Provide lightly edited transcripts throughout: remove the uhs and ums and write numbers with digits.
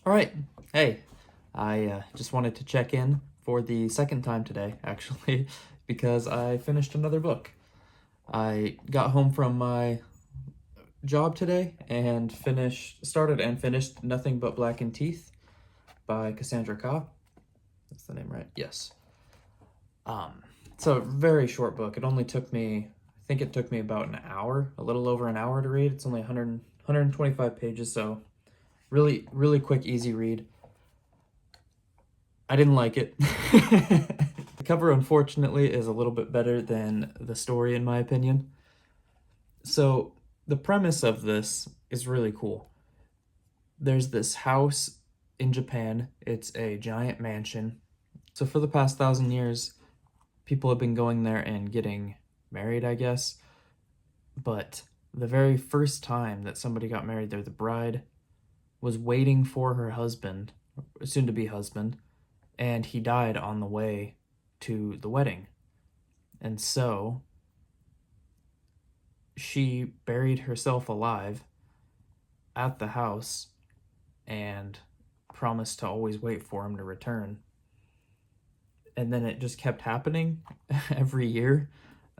All right. Hey, I just wanted to check in for the second time today, actually, because I finished another book. I got home from my job today and started and finished Nothing But Blackened Teeth by Cassandra Khaw. That's the name, right? Yes. It's a very short book. It only took me, I think it took me about an hour, a little over an hour to read. It's only 125 pages, so really, really quick, easy read. I didn't like it. The cover, unfortunately, is a little bit better than the story, in my opinion. So, the premise of this is really cool. There's this house in Japan, it's a giant mansion. So, for the past 1,000 years, people have been going there and getting married, I guess. But the very first time that somebody got married there, the bride was waiting for her husband, soon to be husband, and he died on the way to the wedding. And so she buried herself alive at the house and promised to always wait for him to return. And then it just kept happening every year.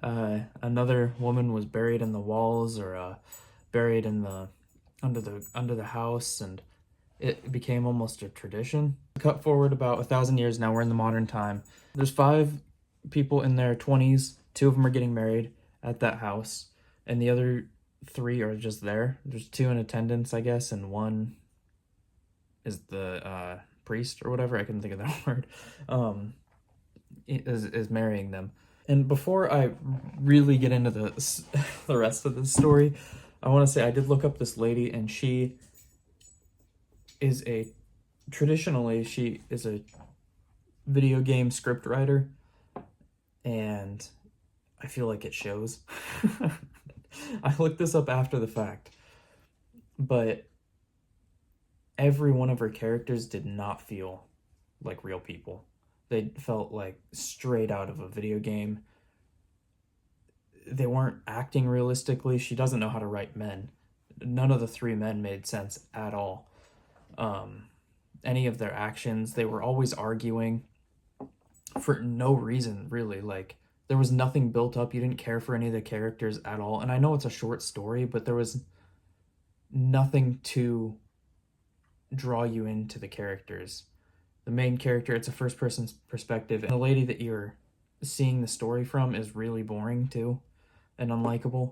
Another woman was buried in the walls or buried in the under the house, and it became almost a tradition. Cut forward about 1,000 years now, we're in the modern time. There's 5 people in their 20s. 2 of them are getting married at that house, and the other 3 are just there. There's 2 in attendance, I guess, and 1 is the priest or whatever. I couldn't think of that word. Is marrying them. And before I really get into the rest of the story, I want to say I did look up this lady, and she is a video game script writer, and I feel like it shows. I looked this up after the fact, but every one of her characters did not feel like real people. They felt like straight out of a video game. They weren't acting realistically. She doesn't know how to write men. None of the 3 men made sense at all. Any of their actions, they were always arguing for no reason, really. Like, there was nothing built up. You didn't care for any of the characters at all. And I know it's a short story, but there was nothing to draw you into the characters. The main character, it's a first person perspective, and the lady that you're seeing the story from is really boring too and unlikable.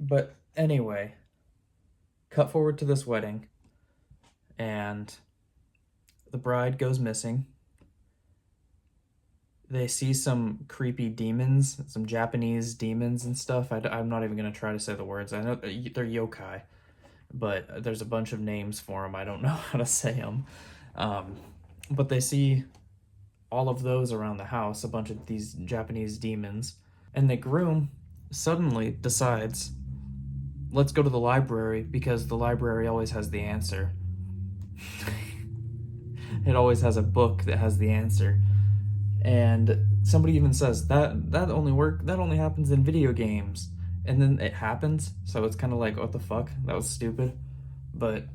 But anyway, cut forward to this wedding, and the bride goes missing. They see some creepy demons, some Japanese demons and stuff. I'm not even going to try to say the words. I know they're yokai, but there's a bunch of names for them. I don't know how to say them. But they see all of those around the house, a bunch of these Japanese demons. And the groom suddenly decides, let's go to the library because the library always has the answer. It always has a book that has the answer. And somebody even says that only happens in video games. And then it happens, so it's kind of like, what the fuck? That was stupid. But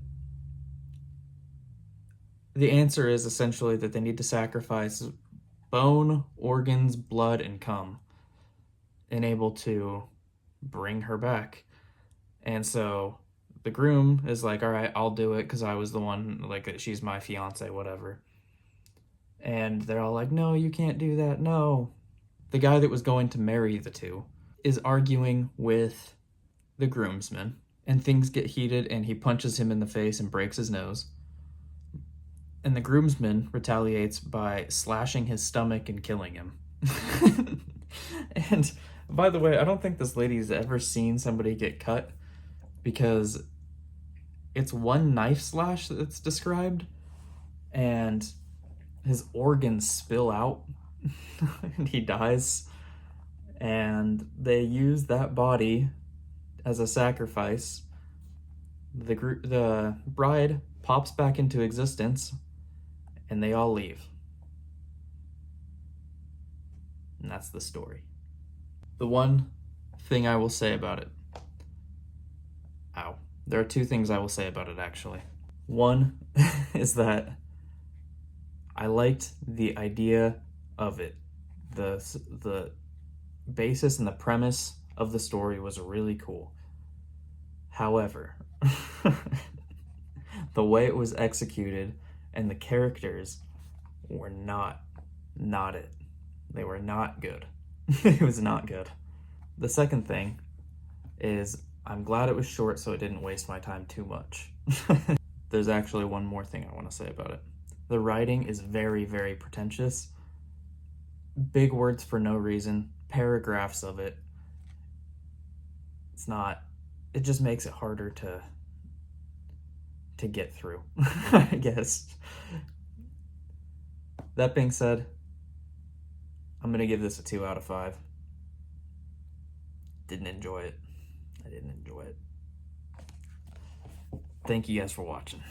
the answer is essentially that they need to sacrifice bone, organs, blood, and cum, and able to bring her back. And so the groom is like, all right, I'll do it because I was the one, like, she's my fiance, whatever. And they're all like, no, you can't do that, no. The guy that was going to marry the 2 is arguing with the groomsman, and things get heated, and he punches him in the face and breaks his nose. And the groomsman retaliates by slashing his stomach and killing him. And by the way, I don't think this lady's ever seen somebody get cut, because it's one knife slash that's described, and his organs spill out and he dies, and they use that body as a sacrifice. The bride pops back into existence, and they all leave. And that's the story. The one thing I will say about it, ow, There are two things I will say about it, actually. One is that I liked the idea of it. The basis and the premise of the story was really cool. However, the way it was executed and the characters were not it. They were not good. It was not good. The second thing is I'm glad it was short so it didn't waste my time too much. There's actually one more thing I want to say about it. The writing is very, very pretentious. Big words for no reason, paragraphs of it. It just makes it harder to get through, I guess. That being said, I'm going to give this a 2 out of 5. Didn't enjoy it. I didn't enjoy it. Thank you guys for watching.